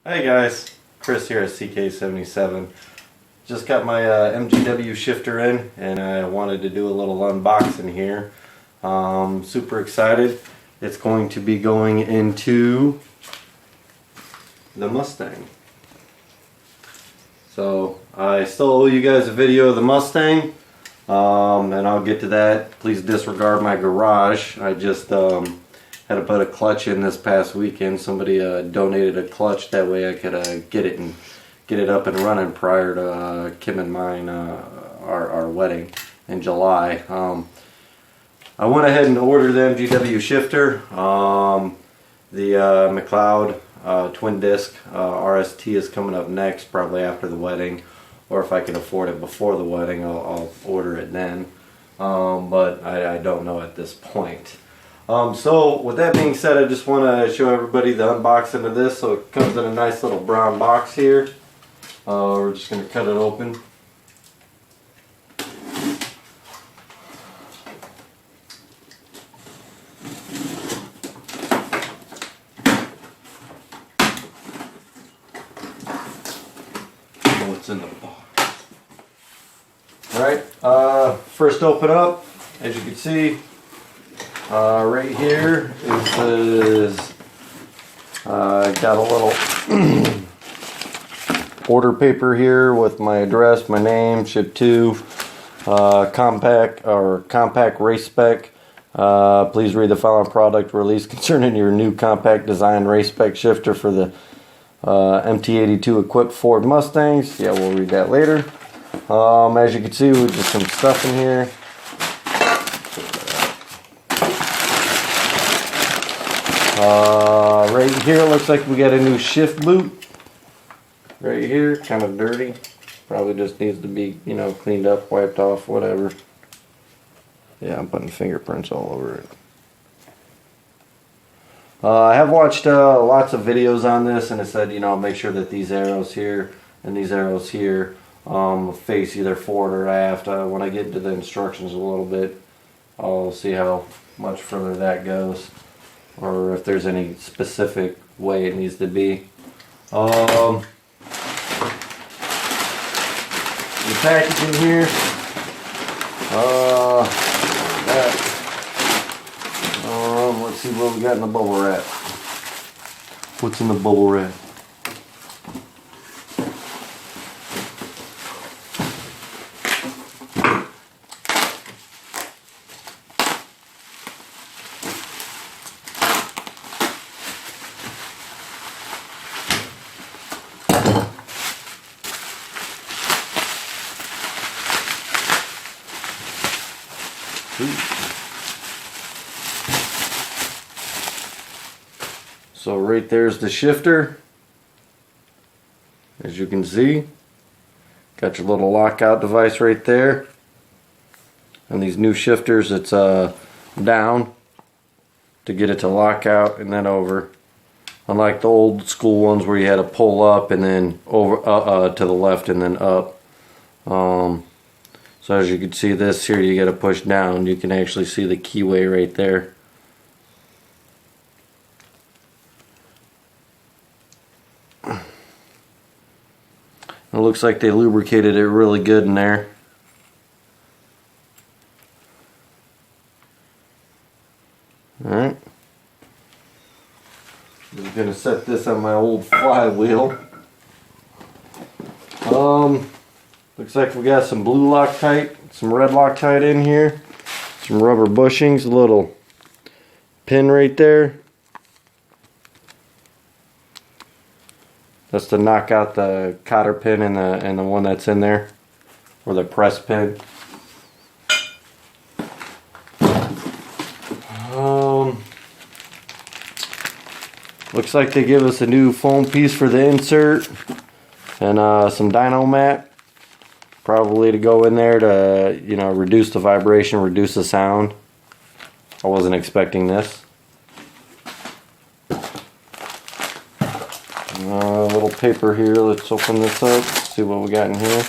Hey guys, Chris here at CK77. Just got my MGW Shifter in and I wanted to do a little unboxing here. Super excited. It's going to be going into the Mustang. So I still owe you guys a video of the Mustang, and I'll get to that. Please disregard my garage. I just had to put a clutch in this past weekend. Somebody donated a clutch, that way I could get it up and running prior to Kim and mine our wedding in July. I went ahead and ordered the MGW Shifter. The McLeod twin disc RST is coming up next, probably after the wedding, or if I can afford it before the wedding, I'll order it then. But I don't know at this point. So with that being said, I just want to show everybody the unboxing of this. So it comes in a nice little brown box here. We're just going to cut it open. What's in the box? Alright, first open up, as you can see, right here is got a little order paper here with my address, my name, ship to, compact race spec. Please read the following product release concerning your new compact design race spec shifter for the MT82 equipped Ford Mustangs. Yeah, we'll read that later. As you can see, we just some stuff in here. Right here looks like we got a new shift boot. Right here, kind of dirty. Probably just needs to be, cleaned up, wiped off, whatever. Yeah, I'm putting fingerprints all over it. I have watched lots of videos on this, and it said, make sure that these arrows here and these arrows here face either forward or aft. When I get into the instructions a little bit, I'll see how much further that goes, or if there's any specific way it needs to be. The packaging here, let's see what we got in the bubble wrap. What's in the bubble wrap? So right there's the shifter, as you can see. Got your little lockout device right there. And these new shifters, it's down to get it to lock out and then over. Unlike the old school ones where you had to pull up and then over to the left and then up. So as you can see, this here you got to push down. You can actually see the keyway right there. It looks like they lubricated it really good in there. Alright. I'm going to set this on my old flywheel. Looks like we got some blue Loctite, some red Loctite in here, some rubber bushings, a little pin right there. That's to knock out the cotter pin and the one that's in there, or the press pin. Looks like they give us a new foam piece for the insert and some dyno mat, probably to go in there to reduce the vibration, reduce the sound. I wasn't expecting this. A little paper here. Let's open this up, see what we got in here.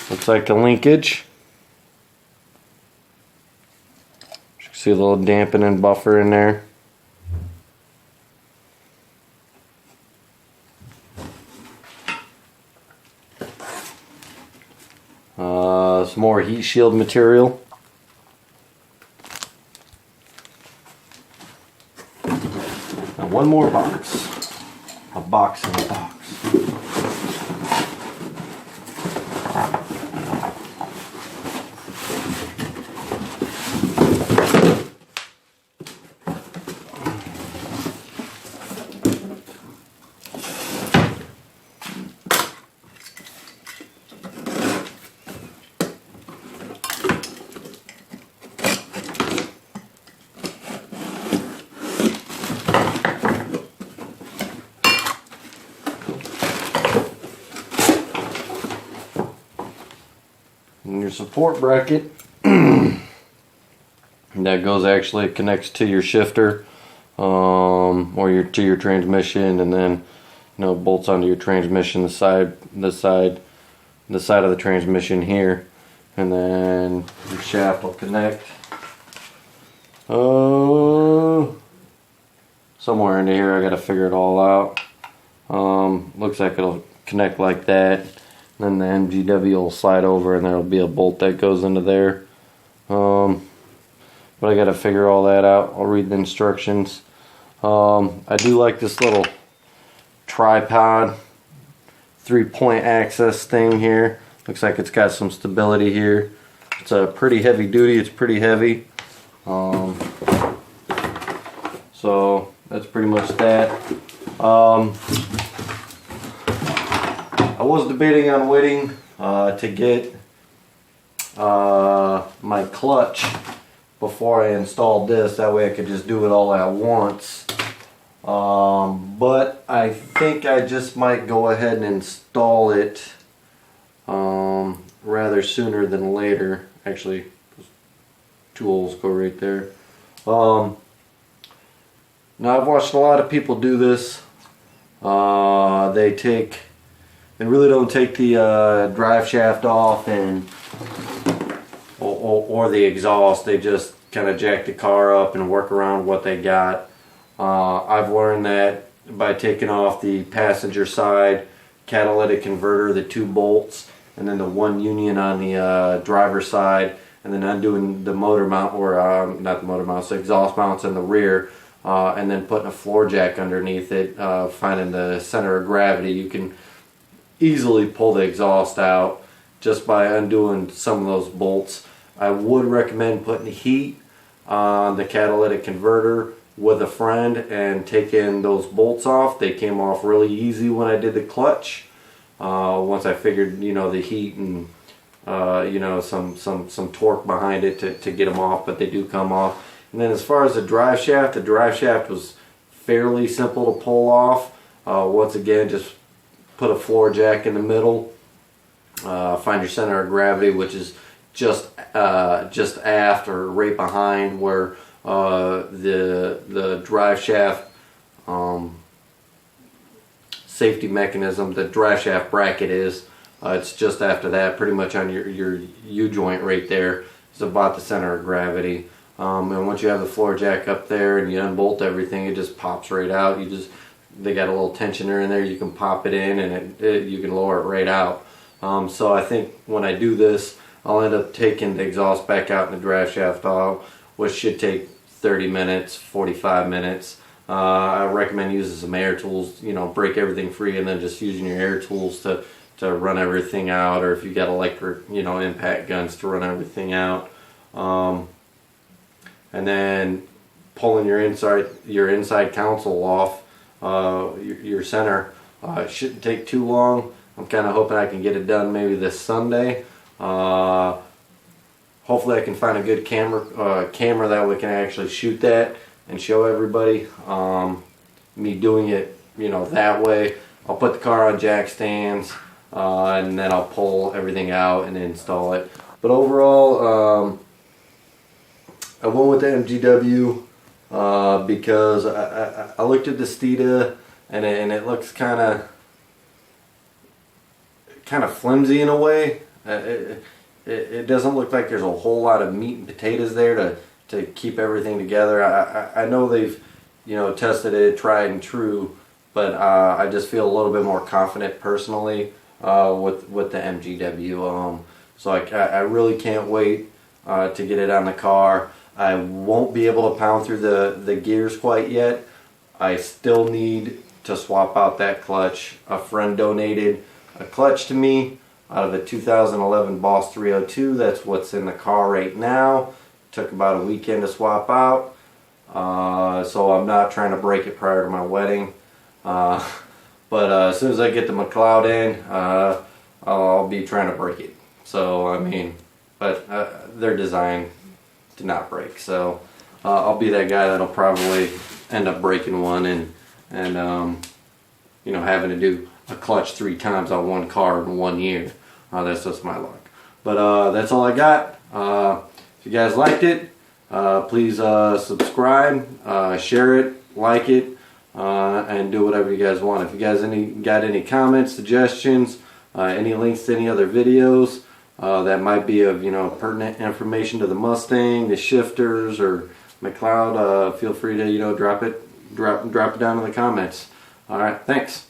Looks like a linkage. You can see a little dampening buffer in there. Some more heat shield material. And one more box. A box in a box. And your support bracket that goes, actually connects to your shifter, or to your transmission, and then bolts onto your transmission, the side of the transmission here, and then your shaft will connect somewhere into here. I gotta figure it all out. Looks like it'll connect like that. Then the MGW will slide over, and there'll be a bolt that goes into there. But I got to figure all that out. I'll read the instructions. I do like this little tripod 3-point access thing here. Looks like it's got some stability here. It's a pretty heavy duty. It's pretty heavy. So that's pretty much that. I was debating on waiting to get my clutch before I installed this. That way I could just do it all at once. But I think I just might go ahead and install it rather sooner than later. Actually, those 2 holes go right there. Now I've watched a lot of people do this. They really don't take the drive shaft off or the exhaust. They just kind of jack the car up and work around what they got. I've learned that by taking off the passenger side catalytic converter, the 2 bolts, and then the 1 union on the driver's side, and then undoing the motor mount, or not the motor mounts, the exhaust mounts in the rear, and then putting a floor jack underneath it, finding the center of gravity. You can easily pull the exhaust out just by undoing some of those bolts. I would recommend putting heat on the catalytic converter with a friend and taking those bolts off. They came off really easy when I did the clutch. Once I figured the heat and some torque behind it to get them off, but they do come off. And then as far as the drive shaft was fairly simple to pull off. Once again, just put a floor jack in the middle, find your center of gravity, which is just aft or right behind where the drive shaft safety mechanism, the drive shaft bracket is. It's just after that, pretty much on your U-joint right there. It's about the center of gravity. And once you have the floor jack up there and you unbolt everything, it just pops right out. They got a little tensioner in there. You can pop it in, and you can lower it right out. So I think when I do this, I'll end up taking the exhaust back out and the drive shaft off, which should take 30 minutes, 45 minutes. I recommend using some air tools, break everything free, and then just using your air tools to run everything out, or if you got electric, impact guns to run everything out. And then pulling your inside console off, your center. It shouldn't take too long. I'm kind of hoping I can get it done maybe this Sunday. Hopefully I can find a good camera that we can actually shoot that and show everybody me doing it that way. I'll put the car on jack stands, and then I'll pull everything out and install it. But overall, I went with the MGW because I looked at the Stita, and it looks kind of flimsy in a way. It doesn't look like there's a whole lot of meat and potatoes there to keep everything together. I know they've, you know, tested it, tried and true, but I just feel a little bit more confident personally with the MGW. So I really can't wait to get it on the car. I won't be able to pound through the gears quite yet. I still need to swap out that clutch. A friend donated a clutch to me out of a 2011 Boss 302. That's what's in the car right now. Took about a weekend to swap out. So I'm not trying to break it prior to my wedding. But as soon as I get the McLeod in, I'll be trying to break it. So, I mean, but they're designed to not break. So I'll be that guy that'll probably end up breaking one and you know, having to do a clutch 3 times on one car in 1 year. That's just my luck. But that's all I got. If you guys liked it, please subscribe, share it, like it, and do whatever you guys want. If you guys got any comments, suggestions, any links to any other videos that might be of, you know, pertinent information to the Mustang, the shifters, or McLeod, feel free to, you know, drop it down in the comments. All right, thanks.